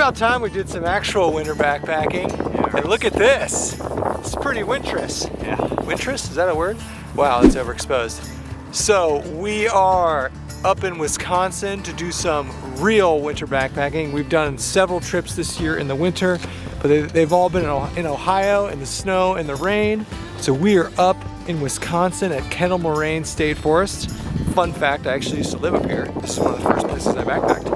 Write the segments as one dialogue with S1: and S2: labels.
S1: about time we did some actual winter backpacking. Yeah, and look at this. It's pretty wintrous.
S2: Yeah.
S1: Wintrous, is that a word? Wow, that's overexposed. So we are up in Wisconsin to do some real winter backpacking. We've done several trips this year in the winter, but they've all been in Ohio in the snow and the rain. So we are up in Wisconsin at Kettle-Moraine State Forest. Fun fact, I actually used to live up here. This is one of the first places I backpacked.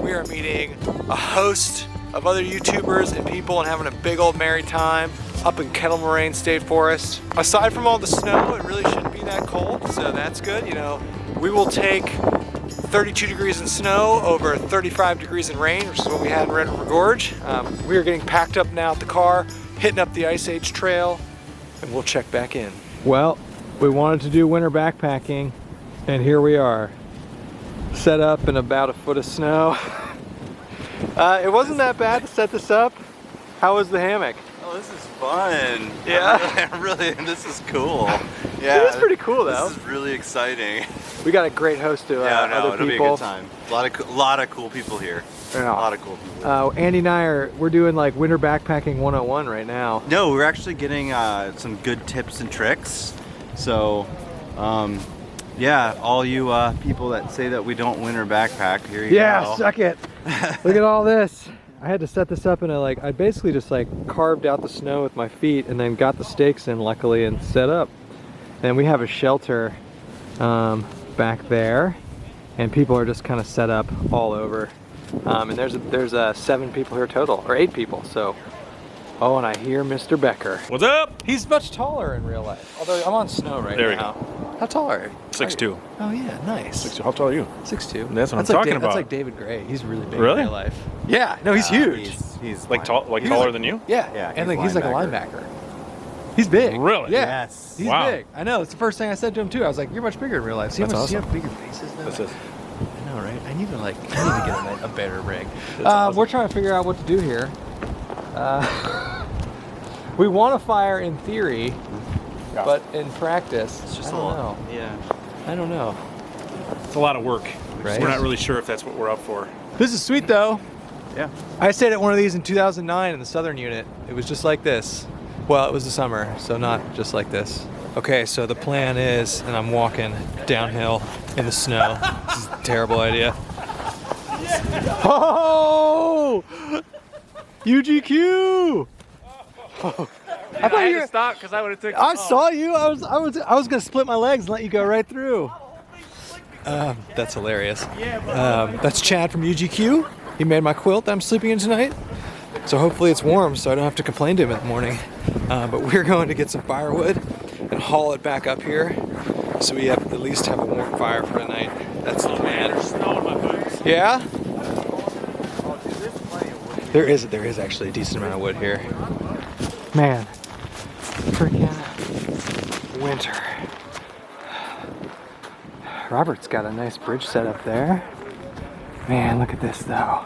S1: We are meeting a host of other YouTubers and people and having a big old merry time up in Kettle-Moraine State Forest. Aside from all the snow, it really shouldn't be that cold, so that's good. You know, we will take 32 degrees in snow over 35 degrees in rain, which is what we had in Red River Gorge. We are getting packed up now at the car, hitting up the Ice Age Trail, and we'll check back in. Well, we wanted to do winter backpacking, and here we are, set up in about a foot of snow. It wasn't that bad to set this up. How was the hammock?
S2: Oh, this is fun.
S1: Yeah.
S2: Really, this is cool. Yeah.
S1: It is pretty cool though.
S2: This is really exciting.
S1: We got a great host of other
S2: it'll
S1: people.
S2: be a good time. A lot of cool people here.
S1: Yeah.
S2: A lot of cool people.
S1: Andy and I we're doing like winter backpacking 101 right now.
S2: No, we're actually getting some good tips and tricks. So, yeah, all you people that say that we don't winter backpack, here you go.
S1: Yeah, suck it. Look at all this. I had to set this up in I basically just like carved out the snow with my feet and then got the stakes in luckily and set up. And we have a shelter back there and people are just kind of set up all over. And there's 7 people here total, or 8 people, so. Oh, and I hear Mr. Becker.
S3: What's up?
S1: He's much taller in real life, although I'm on snow right now.
S3: There we go.
S1: How tall are you?
S3: 6'2".
S1: Oh yeah, nice.
S3: 6'2". How tall are you?
S1: 6'2".
S3: That's what I'm talking about.
S1: That's like David Gray. He's really big
S3: Really?
S1: in real life. Yeah, no, he's huge.
S2: He's
S3: Like taller than you?
S1: Yeah,
S2: Yeah,
S1: and
S2: he's
S1: he's like a linebacker. He's big.
S3: Really?
S1: Yeah.
S2: Yes.
S1: He's
S3: Wow.
S1: big. I know. It's the first thing I said to him too. I was like, "You're much bigger in real life." See how
S3: That's
S1: much
S3: awesome.
S1: bigger faces though.
S3: This is.
S1: I know, right? I need to get a better rig.
S3: awesome.
S1: We're trying to figure out what to do here. We want to fire in theory,
S3: Yeah.
S1: but in practice,
S2: It's just
S1: I don't know.
S2: Yeah.
S1: I don't know.
S3: It's a lot of work.
S1: Right.
S3: We're not really sure if that's what we're up for.
S1: This is sweet though.
S2: Yeah.
S1: I stayed at one of these in 2009 in the southern unit. It was just like this. Well, it was the summer, so not just like this. Okay, so the plan is, and I'm walking downhill in the snow. This is a terrible idea. Oh! UGQ! I thought you were,
S3: stop because I would have taken.
S1: I saw you. I was gonna split my legs and let you go right through. That's hilarious. That's Chad from UGQ. He made my quilt that I'm sleeping in tonight. So hopefully it's warm so I don't have to complain to him in the morning. But we're going to get some firewood and haul it back up here so we at least have a warm fire for tonight. That's the plan.
S3: There's snow in my boots.
S1: Yeah? There is actually a decent amount of wood here. Man, freaking winter. Robert's got a nice bridge set up there. Man, look at this though.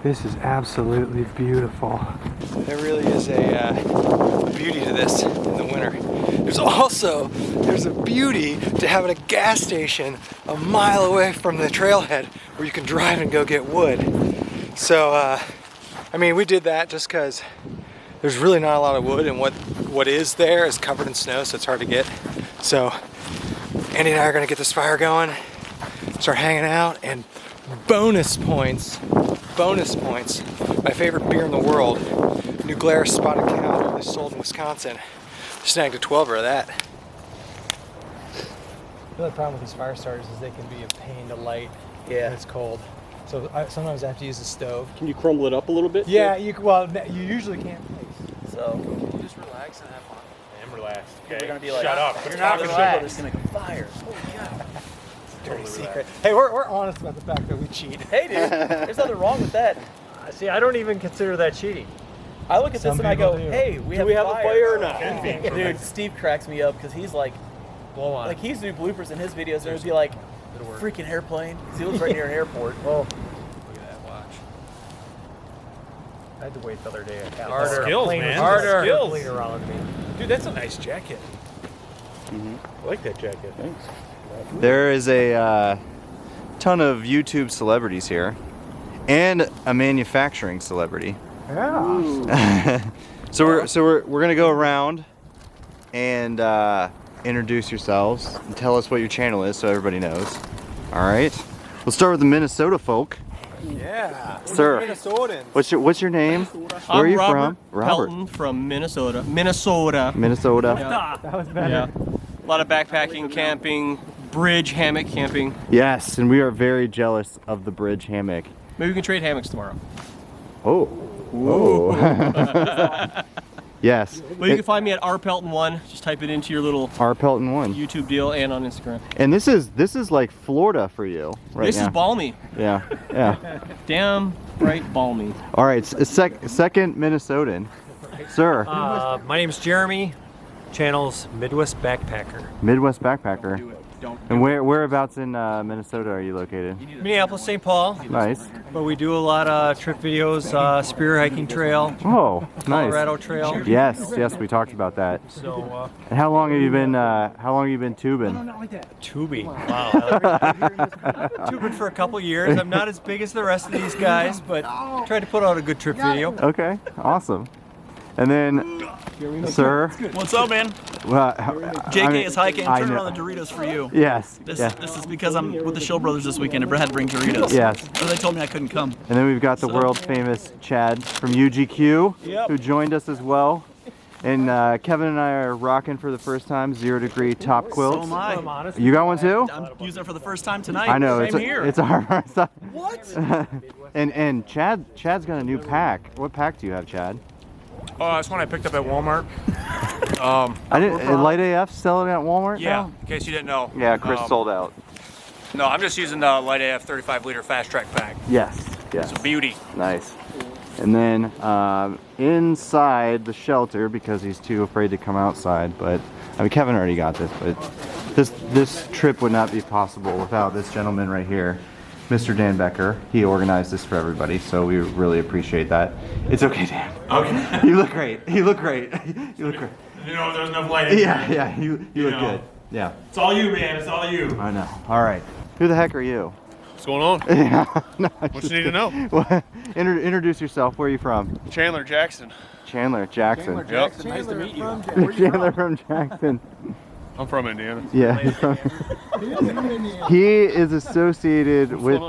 S1: This is absolutely beautiful. There really is a beauty to this in the winter. There's a beauty to having a gas station a mile away from the trailhead where you can drive and go get wood. So, I mean, we did that just because there's really not a lot of wood, and what is there is covered in snow, so it's hard to get. So, Andy and I are gonna get this fire going, start hanging out, and bonus points. My favorite beer in the world, New Glarus Spotted Cow, is sold in Wisconsin. Snagged a 12er of that. The only problem with these fire starters is they can be a pain to light when it's cold. So sometimes I have to use the stove.
S4: Can you crumble it up a little bit?
S1: Yeah, you usually can't.
S4: So
S1: You just relax and have fun.
S3: I'm relaxed. Okay.
S4: we're gonna be like,
S3: Shut up.
S4: You're
S3: Quit
S4: not
S3: talking
S4: relaxed.
S3: shit.
S4: There's gonna come fire. Holy cow.
S1: Dirty secret. Hey, we're honest about the fact that we cheat.
S4: Hey, dude. There's nothing wrong with that.
S5: See, I don't even consider that cheating.
S4: I look at
S1: Some
S4: this and I go,
S1: people do.
S4: hey, we
S5: Do we have a fire or not?
S4: Dude, Steve cracks me up because he's like,
S5: Blow on.
S4: he's doing bloopers in his videos and it would be like, freaking airplane. 'Cause he lives right near an airport.
S5: Oh,
S1: Look at that watch.
S5: I had to wait the other day. I had
S3: Harder. Skills, man.
S5: Harder.
S3: Skills.
S5: Plane around me.
S3: Dude, that's a nice jacket. I like that jacket.
S2: There is a ton of YouTube celebrities here, and a manufacturing celebrity.
S1: Yeah.
S2: So we're gonna go around and introduce yourselves and tell us what your channel is so everybody knows. All right. We'll start with the Minnesota folk.
S1: Yeah.
S2: Sir,
S1: Minnesotans.
S2: what's your name? Where are you from? Robert.
S6: Pelton from Minnesota. Minnesota.
S2: Minnesota.
S1: That was better.
S6: Yeah. A lot of backpacking, camping, bridge, hammock camping.
S2: Yes, and we are very jealous of the bridge hammock.
S6: Maybe we can trade hammocks tomorrow.
S2: Oh. Whoa. Yes.
S6: Well, you can find me at rpelton1. Just type it into your little
S2: Our Pelton 1.
S6: YouTube deal and on Instagram.
S2: And this is like Florida for you right
S6: This
S2: now.
S6: is balmy.
S2: Yeah. Yeah.
S6: Damn bright balmy.
S2: All right. Second Minnesotan. Sir.
S5: My name's Jeremy. Channel's Midwest Backpacker.
S2: Midwest Backpacker.
S6: Do it. Don't.
S2: And whereabouts in Minnesota are you located?
S5: Minneapolis, St. Paul.
S2: Nice.
S5: But we do a lot of trip videos, spear hiking trail,
S2: Oh, nice.
S5: Colorado Trail.
S2: Yes, we talked about that.
S5: So,
S2: And how long have you been tubing?
S5: tubing. Wow. I've been tubing for a couple years. I'm not as big as the rest of these guys, but tried to put out a good trip video.
S2: Okay, awesome. And then, sir.
S7: What's up, man?
S2: Well,
S7: JK is hiking.
S2: I
S7: I'm turning
S2: know.
S7: on the Doritos for you.
S2: Yes.
S7: This
S2: Yeah.
S7: is because I'm with the Show Brothers this weekend. I had to bring Doritos.
S2: Yes.
S7: So they told me I couldn't come.
S2: And then we've got the world famous Chad from UGQ,
S7: Yep.
S2: who joined us as well. And Kevin and I are rocking for the first time 0 degree top
S7: So
S2: quilts.
S7: am I.
S2: You got one too?
S7: I'm using it for the first time tonight.
S2: I know.
S7: Same here.
S2: It's our first time.
S7: What?
S2: And Chad's got a new pack. What pack do you have, Chad?
S3: Oh, that's one I picked up at Walmart.
S2: I didn't. Light AF selling at Walmart
S3: Yeah,
S2: now?
S3: in case you didn't know.
S2: Yeah, Chris sold out.
S3: No, I'm just using the Light AF 35 liter fast track pack.
S2: Yes. Yes.
S3: It's a beauty.
S2: Nice. And then inside the shelter, because he's too afraid to come outside, but I mean Kevin already got this, but this trip would not be possible without this gentleman right here, Mr. Dan Becker. He organized this for everybody, so we really appreciate that. It's okay, Dan.
S3: Okay.
S2: You look great. You look great. You look great.
S3: You know, there's enough lighting.
S2: Yeah, you look
S3: know.
S2: good. Yeah,
S3: It's all you, man. It's all you.
S2: I know. All right. Who the heck are you?
S3: What's going on?
S2: Yeah. No,
S3: What you need to know?
S2: Well, introduce yourself. Where are you from?
S3: Chandler Jackson.
S2: Chandler Jackson.
S3: Yep.
S1: Nice to meet you.
S2: Chandler from Jackson.
S3: I'm from Indiana.
S2: Yeah. he's from- he is associated with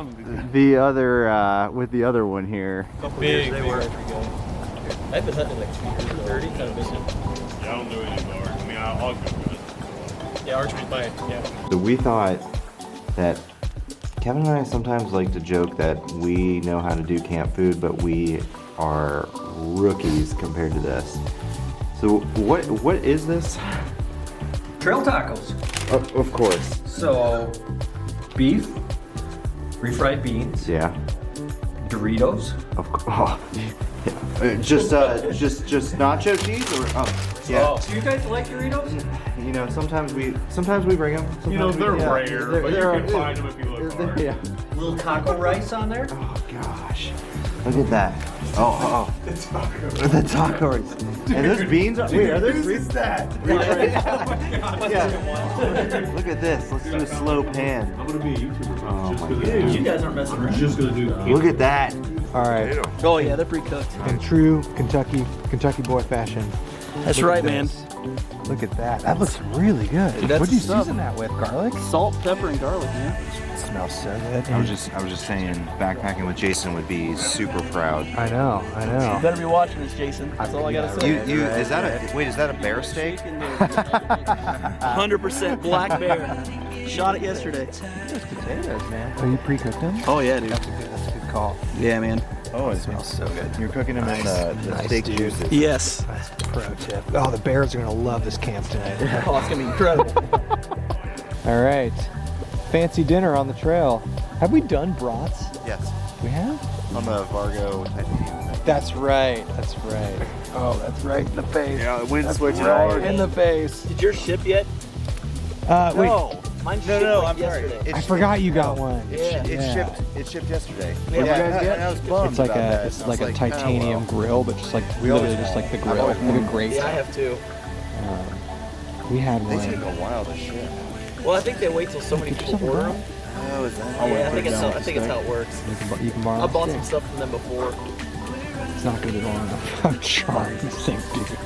S2: the other one here.
S6: Big. They were. I've been hunting like 2 years. 30, kind of missing.
S3: Yeah, I don't do any art. I mean, I'll go good.
S6: Yeah, archery's mine. Yeah.
S2: So we thought that Kevin and I sometimes like to joke that we know how to do camp food, but we are rookies compared to this. So what is this?
S8: Trail tacos.
S2: Of course.
S8: So, beef, refried beans,
S2: Yeah.
S8: Doritos.
S2: Of course. Oh, yeah. Just nacho cheese or yeah.
S8: Do you guys like Doritos?
S2: You know, sometimes we bring them.
S3: You know, they're rare,
S2: They're-
S3: but
S2: they're-
S3: you can find them if you look hard.
S2: Yeah.
S8: Little taco rice on there.
S2: Oh gosh. Look at that. Oh. The taco rice. And those beans are wait, are those beans? Yeah. Look at this. Let's do a slow pan.
S3: I'm gonna be a YouTuber.
S2: Oh my god.
S8: You guys aren't messing around.
S3: Just gonna do
S2: Look at that.
S1: All right.
S7: Oh yeah, they're pre-cooked.
S1: In true Kentucky boy fashion.
S7: That's
S1: Look
S7: right,
S1: at
S7: man.
S1: this. Look at that. That looks really good.
S7: that's
S1: What do you
S7: the stuff.
S1: season that with? Garlic?
S7: Salt, pepper, and garlic, man.
S1: It smells so good.
S2: I was just saying backpacking with Jason would be super proud.
S1: I know.
S7: You better be watching this, Jason. That's all I gotta say.
S2: Is that a bear steak?
S7: 100% black bear. Shot it yesterday.
S1: Potatoes, man. Oh, you pre-cooked them?
S7: Oh yeah, dude.
S1: That's a good call.
S7: Yeah, man.
S2: Oh, it
S1: Smells so good.
S2: You're cooking them in the
S1: Nice,
S2: steak
S1: dude.
S2: juices.
S7: Yes.
S1: That's a pro tip. Oh, the bears are gonna love this camp tonight.
S7: Oh, it's gonna be incredible.
S1: All right. Fancy dinner on the trail. Have we done brats?
S2: Yes.
S1: We have?
S2: On the Vargo titanium.
S1: That's right. Oh, that's right in the face.
S2: Yeah, the wind
S1: That's
S2: switching
S1: right
S2: hard.
S1: in the face.
S7: Did yours ship yet?
S1: Wait.
S7: Mine shipped like yesterday.
S1: I forgot you got one.
S7: Yeah.
S2: It shipped yesterday.
S7: Yeah, you guys get?
S2: I was bummed
S1: It's like
S2: about that.
S1: it's
S2: I
S1: like
S2: was
S1: a
S2: oh,
S1: titanium
S2: well.
S1: grill, but just like literally just like the grill, like a grate.
S7: Yeah, I have too.
S1: We had
S2: They take
S1: one.
S2: a while to ship.
S7: Well, I think they wait till so many people order them.
S2: Oh, is that?
S4: Yeah, I think it's how it works.
S1: You can borrow
S4: I bought some stuff from them before.
S1: It's not gonna be long enough. I'm trying to think, dude.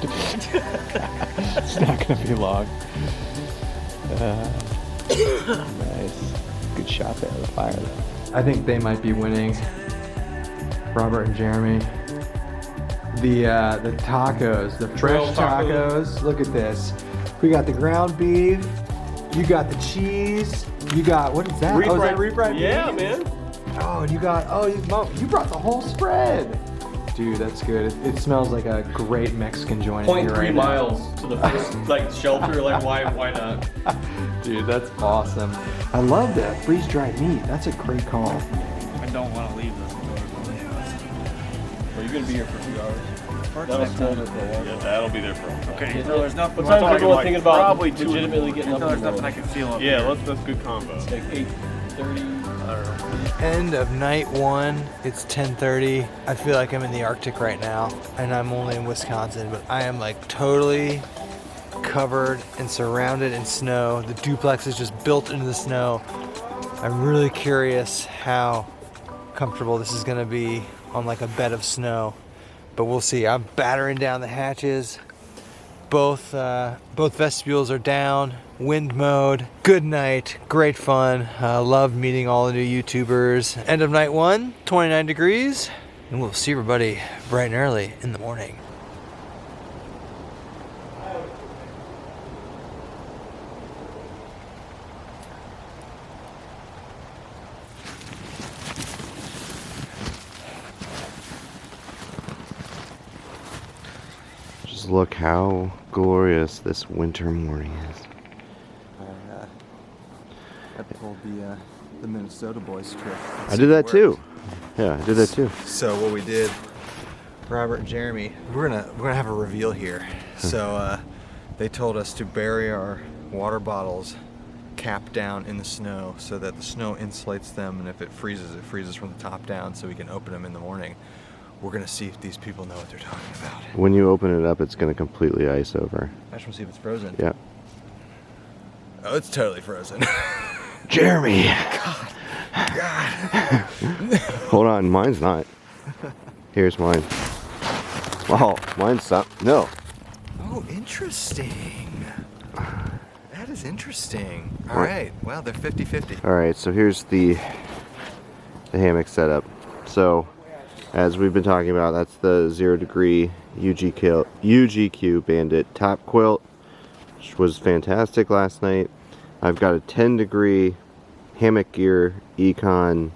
S1: It's not gonna be long. Nice. Good shot there, the fire. I think they might be winning. Robert and Jeremy. The tacos, the fresh tacos. Look at this. We got the ground beef. You got the cheese. You got, what is that? Oh, is that refried beef?
S6: Yeah, man.
S1: Oh, and you got, you brought the whole spread. Dude, that's good. It smells like a great Mexican joint in here
S6: 0.3
S1: right
S6: miles to the first shelter. Like why not?
S1: now. Dude, that's awesome. I love that freeze-dried meat. That's a great call.
S3: I don't want to leave this.
S6: Well, you're gonna be here for a few hours. That'll smolder for a while.
S3: Yeah, that'll be there for a while. Okay,
S6: until
S3: there's nothing.
S6: What time are people thinking about
S3: probably
S6: legitimately getting up?
S3: Until there's nothing I can feel up
S6: Yeah,
S3: here.
S6: that's good combo. It's like 8:30. I don't know.
S1: End of night one. It's 10:30. I feel like I'm in the Arctic right now, and I'm only in Wisconsin, but I am like totally covered and surrounded in snow. The duplex is just built into the snow. I'm really curious how comfortable this is gonna be on like a bed of snow, but we'll see. I'm battering down the hatches. Both vestibules are down. Wind mode. Good night. Great fun. Love meeting all the new YouTubers. End of night one. 29 degrees, and we'll see everybody bright and early in the morning.
S2: Just look how glorious this winter morning is.
S5: I pulled the Minnesota boys trip.
S2: I did that too. Yeah, I did that too.
S1: So what we did, Robert and Jeremy, we're gonna have a reveal here. So they told us to bury our water bottles cap down in the snow so that the snow insulates them, and if it freezes from the top down, so we can open them in the morning. We're gonna see if these people know what they're talking about.
S2: When you open it up, it's going to completely ice over.
S1: I just wanna see if it's frozen.
S2: Yeah.
S1: Oh, it's totally frozen.
S2: Jeremy!
S1: God.
S2: Hold on, mine's not. Here's mine. Oh, mine's not. No.
S1: Oh, interesting. That is interesting. All right. Well, they're 50-50.
S2: Alright, so here's the hammock setup. So, as we've been talking about, that's the 0 degree UGQ Bandit top quilt, which was fantastic last night. I've got a 10 degree Hammock Gear Econ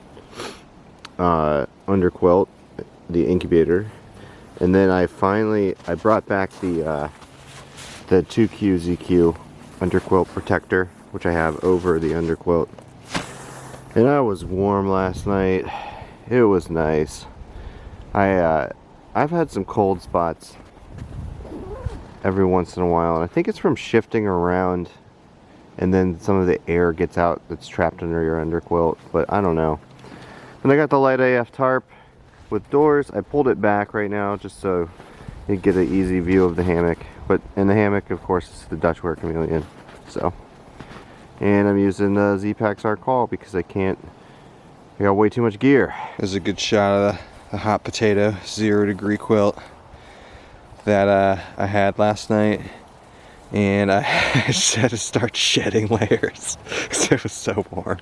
S2: underquilt, the incubator, and then I brought back the 2QZQ underquilt protector, which I have over the underquilt. And I was warm last night. It was nice. I've had some cold spots every once in a while, and I think it's from shifting around, and then some of the air gets out that's trapped under your underquilt, but I don't know. And I got the light AF tarp with doors. I pulled it back right now just so you get an easy view of the hammock. But in the hammock, of course, is the Dutchware Chameleon. So, and I'm using the Z-Packs Call because I got way too much gear.
S1: This is a good shot of the hot potato 0 degree quilt that I had last night, and I just had to start shedding layers because it was so warm.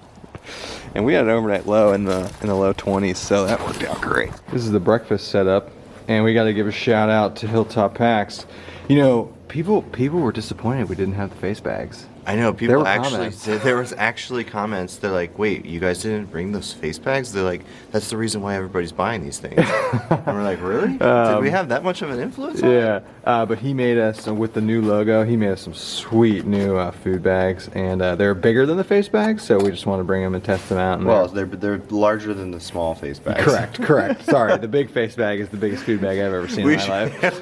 S1: And we had an overnight low in the low 20s, so that worked out great. This is the breakfast setup, and we got to give a shout out to Hilltop Packs. You know, people were disappointed we didn't have the face bags.
S2: I know, people
S1: actually
S2: said, there was actually comments, they're like, wait, you guys didn't bring those face bags? They're like, that's the reason why everybody's buying these things. And we're like, really? Did we have that much of an influence on it?
S1: Yeah, but he made us, with the new logo, he made us some sweet new food bags, and they're bigger than the face bags, so we just want to bring them and test them out. And
S2: Well, they're larger than the small face bags.
S1: Correct. Sorry, the big face bag is the biggest food bag I've ever seen in my life.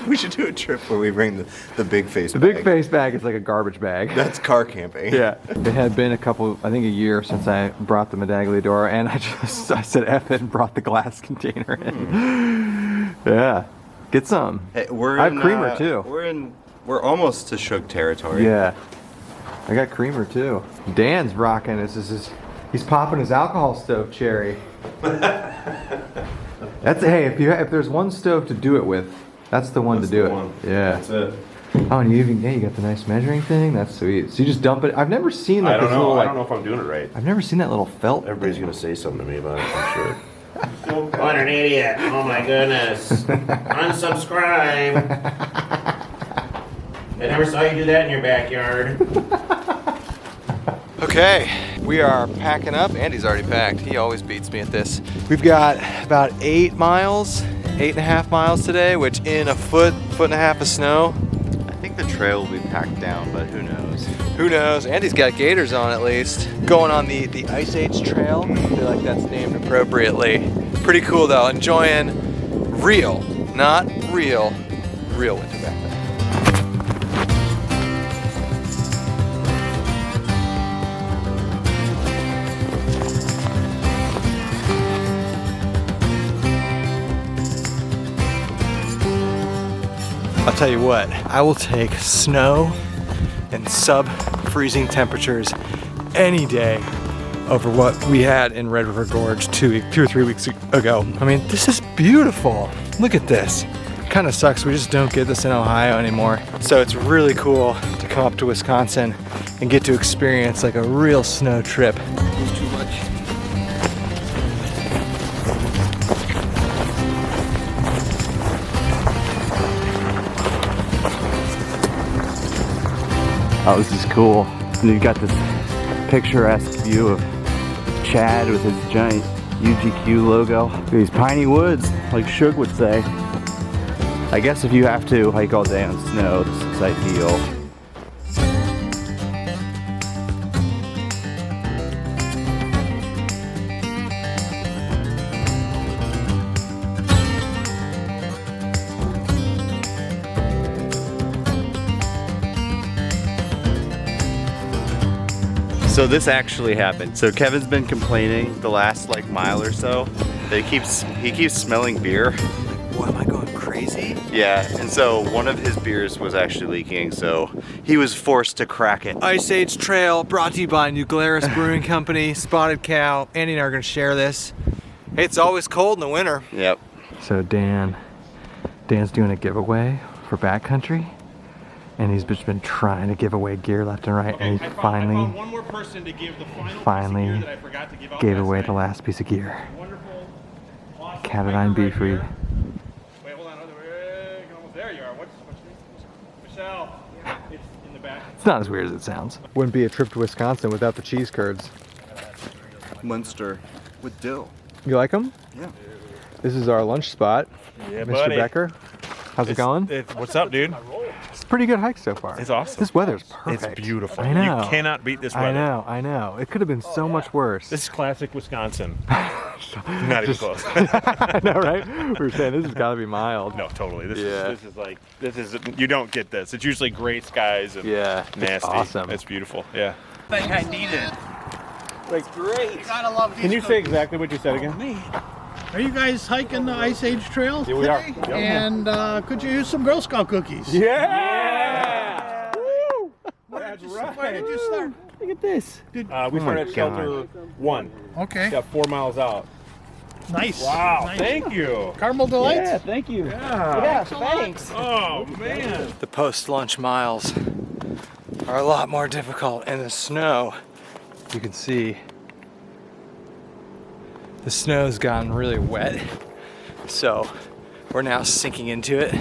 S2: We should do a trip where we bring the big face bag.
S1: The big face bag is like a garbage bag.
S2: That's car camping.
S1: Yeah. It had been a year since I brought the Medagliadora, and I said F it and brought the glass container in. Yeah. Get some.
S2: Hey,
S1: I have creamer too.
S2: We're almost to Shug territory.
S1: Yeah. I got creamer too. Dan's rocking. This is He's popping his alcohol stove cherry. That's hey, if there's one stove to do it with, that's the one to do it. Yeah.
S9: That's it.
S1: Oh, and you got the nice measuring thing. That's sweet. So you just dump it. I've never seen like
S9: I don't
S1: this
S9: know.
S1: little
S9: I
S1: like.
S9: don't know if I'm doing it right.
S1: I've never seen that little felt.
S9: Everybody's gonna say something to me about it, I'm sure.
S7: What an idiot. Oh my goodness. Unsubscribe. I never saw you do that in your backyard.
S1: Okay, we are packing up. Andy's already packed. He always beats me at this. We've got about 8 miles, 8.5 miles today, which in a foot and a half of snow.
S2: I think the trail will be packed down, but who knows?
S1: Who knows? Andy's got gaiters on at least. Going on the Ice Age Trail. I feel like that's named appropriately. Pretty cool though. Enjoying real, not real winter backpacking. I'll tell you what, I will take snow and sub-freezing temperatures any day over what we had in Red River Gorge 2 or 3 weeks ago. I mean, this is beautiful. Look at this. Kind of sucks, we just don't get this in Ohio anymore. So it's really cool to come up to Wisconsin and get to experience like a real snow trip. It's too much.
S2: Oh, this is cool. And you've got this picturesque view of Chad with his giant UGQ logo. These piney woods, like Shug would say. I guess if you have to hike all day on snow, this is ideal. So this actually happened. So Kevin's been complaining the last like mile or so that he keeps smelling beer.
S1: What, am I going crazy?
S2: Yeah, and so one of his beers was actually leaking, so he was forced to crack it.
S1: Ice Age Trail, brought to you by New Glarus Brewing Company, Spotted Cow. Andy and I are gonna share this. It's always cold in the winter.
S2: Yep.
S1: So Dan's doing a giveaway for backcountry, and he's just been trying to give away gear left and right, and he finally
S9: one more person to give the final piece of gear that I forgot to give out
S1: gave
S9: last
S1: away
S9: night.
S1: the last piece of gear.
S9: Wonderful, awesome
S1: Catadine
S9: hiker
S1: Bee Free.
S9: right here. Wait, hold on. There you are. What's your name? Michelle. It's in the back.
S1: It's not as weird as it sounds. Wouldn't be a trip to Wisconsin without the cheese curds.
S2: Munster with dill.
S1: You like them?
S2: Yeah.
S1: This is our lunch spot.
S3: Yeah,
S1: Mr.
S3: buddy.
S1: Becker. How's it going?
S3: What's up, dude?
S1: It's a pretty good hike so far.
S3: It's awesome.
S1: This weatter's perfect.
S3: It's beautiful.
S1: I know.
S3: You cannot beat this weather.
S1: I know. It could have been so much worse.
S3: This is classic Wisconsin. Not even close.
S1: I know, right? We were saying this has got to be mild.
S3: No, totally. This
S1: Yeah.
S3: is you don't get this. It's usually gray skies and
S1: Yeah, it's
S3: nasty.
S1: awesome.
S3: It's beautiful. Yeah.
S7: I think I need it.
S3: Like great.
S7: You gotta love these
S3: Can you say exactly what you said again?
S10: Are you guys hiking the Ice Age Trail
S3: Yeah, we are.
S10: today?
S3: Yep.
S10: And could you use some Girl Scout cookies?
S3: Yeah. Woo! That's right.
S10: Why did you start?
S3: Look at this. We
S1: my
S3: started at shelter
S1: God.
S3: 1.
S10: Okay.
S3: Yeah, 4 miles out.
S10: Nice.
S3: Wow.
S10: Nice.
S3: Thank you.
S10: Caramel Delights?
S7: Yeah, thank you.
S3: Yeah.
S7: Thanks.
S3: Oh man.
S1: The post-lunch miles are a lot more difficult in the snow. You can see the snow's gotten really wet, so we're now sinking into it,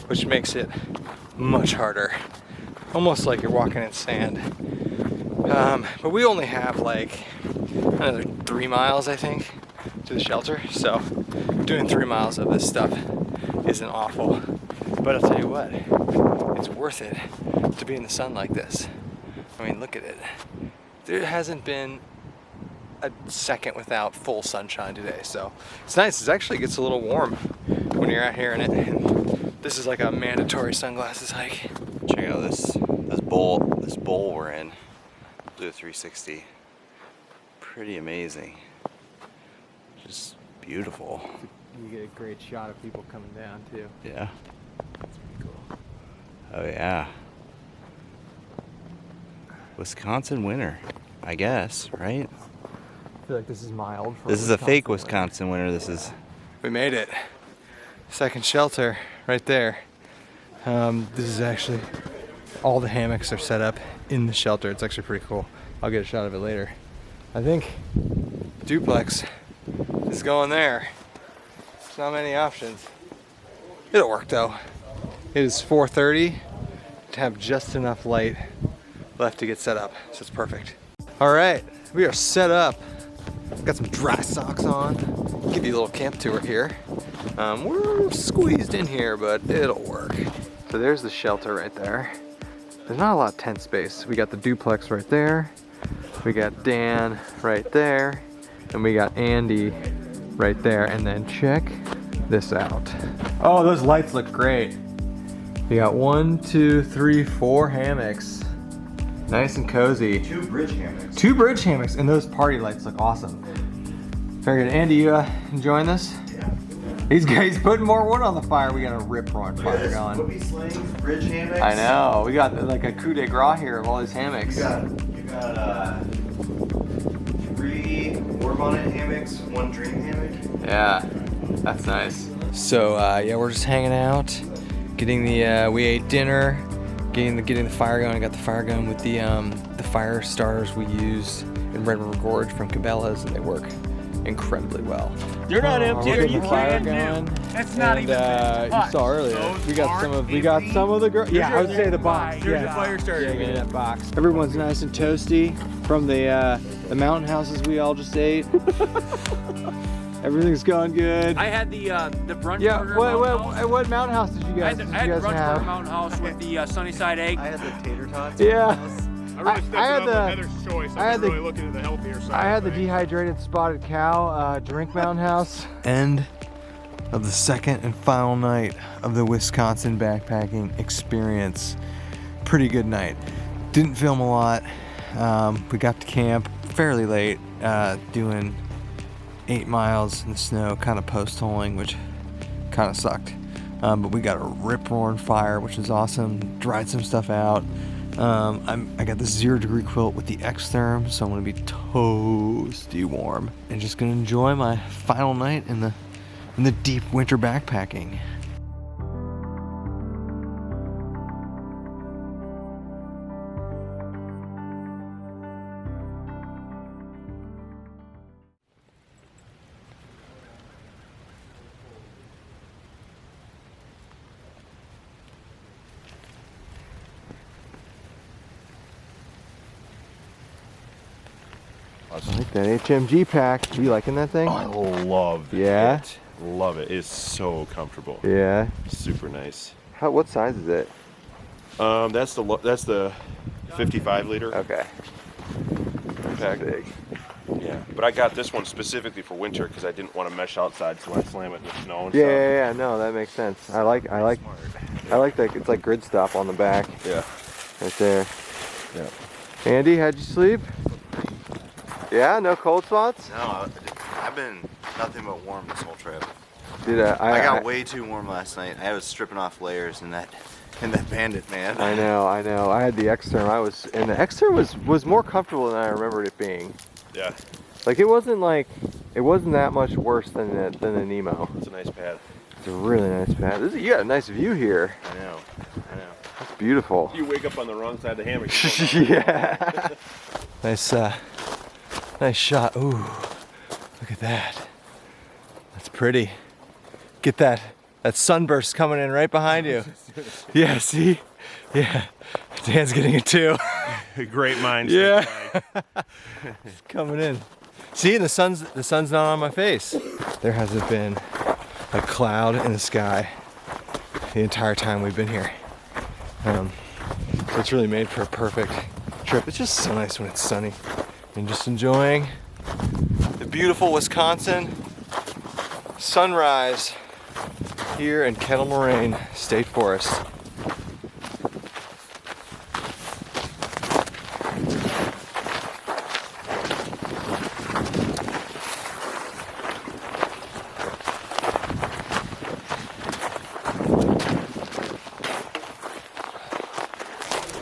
S1: which makes it much harder. Almost like you're walking in sand. But we only have like another 3 miles, I think, to the shelter, so doing 3 miles of this stuff isn't awful. But I'll tell you what, it's worth it to be in the sun like this. I mean, look at it. There hasn't been a second without full sunshine today, so it's nice. It actually gets a little warm when you're out here in it. And this is like a mandatory sunglasses hike.
S2: Check out this bowl we're in. Do a 360. Pretty amazing. Just beautiful.
S1: You get a great shot of people coming down too.
S2: Yeah.
S1: That's pretty cool.
S2: Oh yeah. Wisconsin winter, I guess, right?
S1: feel like this is mild. For
S2: This is a fake
S1: winter.
S2: Wisconsin winter. This is.
S1: We made it. Second shelter right there. This is actually, all the hammocks are set up in the shelter. It's actually pretty cool. I'll get a shot of it later. I think duplex is going there. There's not many options. It'll work though. It is 4:30 to have just enough light left to get set up, so it's perfect. All right, we are set up. Got some dry socks on. Give you a little camp tour here. We're squeezed in here, but it'll work. So there's the shelter right there. There's not a lot of tent space. We got the duplex right there. We got Dan right there. And we got Andy right there. And then check this out. Oh, those lights look great. We got 1, 2, 3, 4 hammocks. Nice and cozy.
S2: 2 bridge hammocks.
S1: 2 bridge hammocks, and those party lights look awesome. Very good. Andy, you enjoying this?
S2: Yeah.
S1: He's putting more wood on the fire. We got a rip-roaring fire going.
S2: Whoopee slings, bridge hammocks.
S1: I know. We got like a coup de grace here of all these hammocks.
S2: You got 3 war bonnet hammocks, 1 dream hammock.
S1: Yeah, that's nice. So yeah, we're just hanging out, getting the. We ate dinner, getting the fire going. I got the fire going with the fire starters we use in Red River Gorge from Cabela's, and they work incredibly well.
S9: You're not empty.
S1: We're getting
S9: You
S1: the fire
S9: can
S1: going.
S9: That's not
S1: And,
S9: even
S1: you saw earlier. We got some of the girls. Yeah, I would say the box.
S9: There's
S1: Yeah.
S9: a fire starter.
S1: Yeah, that box. Everyone's nice and toasty from the mountain houses we all just ate. Everything's going good.
S8: I had the brunch
S1: Yeah.
S8: burger mountain house.
S1: What mountain house did you
S8: I
S1: guys?
S8: had the brunch burger
S1: have?
S8: mountain house with the sunny side egg.
S2: I had the tater tots.
S1: Yeah.
S9: I really stepped
S1: I
S9: it
S1: had
S9: up
S1: the-
S9: with Heather's choice.
S1: I had
S9: I'm
S1: the-
S9: really looking at the healthier side.
S1: I had the
S9: of things.
S1: dehydrated spotted cow drink mountain house. End of the second and final night of the Wisconsin backpacking experience. Pretty good night. Didn't film a lot. We got to camp fairly late, doing 8 miles in the snow, kind of post-holing, which kind of sucked. But we got a rip-roaring fire, which was awesome. Dried some stuff out. I got this 0-degree quilt with the Xtherm, so I'm gonna be toasty warm and just gonna enjoy my final night in the deep winter backpacking. I like that HMG pack. You liking that thing?
S11: I love
S1: Yeah?
S11: it. Love it. It's so comfortable.
S1: Yeah.
S11: Super nice.
S1: What size is it?
S11: That's the 55 liter.
S1: Okay.
S11: Pack.
S1: Big.
S11: Yeah, but I got this one specifically for winter because I didn't want to mesh outside, so I slam it in the snow and
S1: Yeah,
S11: stuff.
S1: yeah, yeah. No, that makes sense. I like that. It's like grid stop on the back.
S11: Yeah.
S1: Right there.
S11: Yeah.
S1: Andy, how'd you sleep? Yeah, no cold spots?
S2: No, I've been nothing but warm this whole trip.
S1: Dude,
S2: I got way too warm last night. I was stripping off layers in that Bandit, man.
S1: I know. I had the Xtherm. And the Xtherm was more comfortable than I remembered it being.
S11: Yeah.
S1: Like it wasn't that much worse than the Nemo.
S11: It's a nice pad.
S1: It's a really nice pad. You got a nice view here.
S11: I know.
S1: That's beautiful.
S11: You wake up on the wrong side of the hammock.
S1: Yeah. Nice shot. Ooh, look at that. That's pretty. Get that sunburst coming in right behind you. Yeah, see? Yeah. Dan's getting it too.
S11: Great minds.
S1: Yeah. It's coming in. See, the sun's not on my face. There hasn't been a cloud in the sky the entire time we've been here. So it's really made for a perfect trip. It's just so nice when it's sunny. And just enjoying the beautiful Wisconsin sunrise here in Kettle-Moraine State Forest.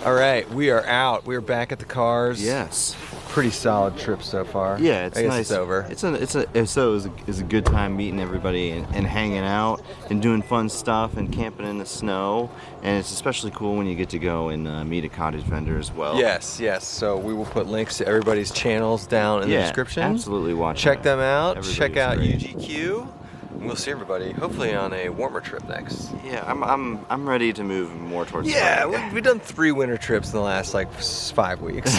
S1: All right, we are out. We are back at the cars.
S2: Yes.
S1: pretty solid trip so far.
S2: Yeah, it's
S1: I guess
S2: nice.
S1: It's over.
S2: It was a good time meeting everybody and hanging out and doing fun stuff and camping in the snow. And it's especially cool when you get to go and meet a cottage vendor as well.
S1: Yes, yes. So we will put links to everybody's channels down in the description.
S2: Absolutely watch.
S1: Check them out. Check out
S2: great.
S1: UGQ. We'll see everybody hopefully on a warmer trip next.
S2: Yeah, I'm ready to move more towards.
S1: Yeah, we've done 3 winter trips in the last like 5 weeks.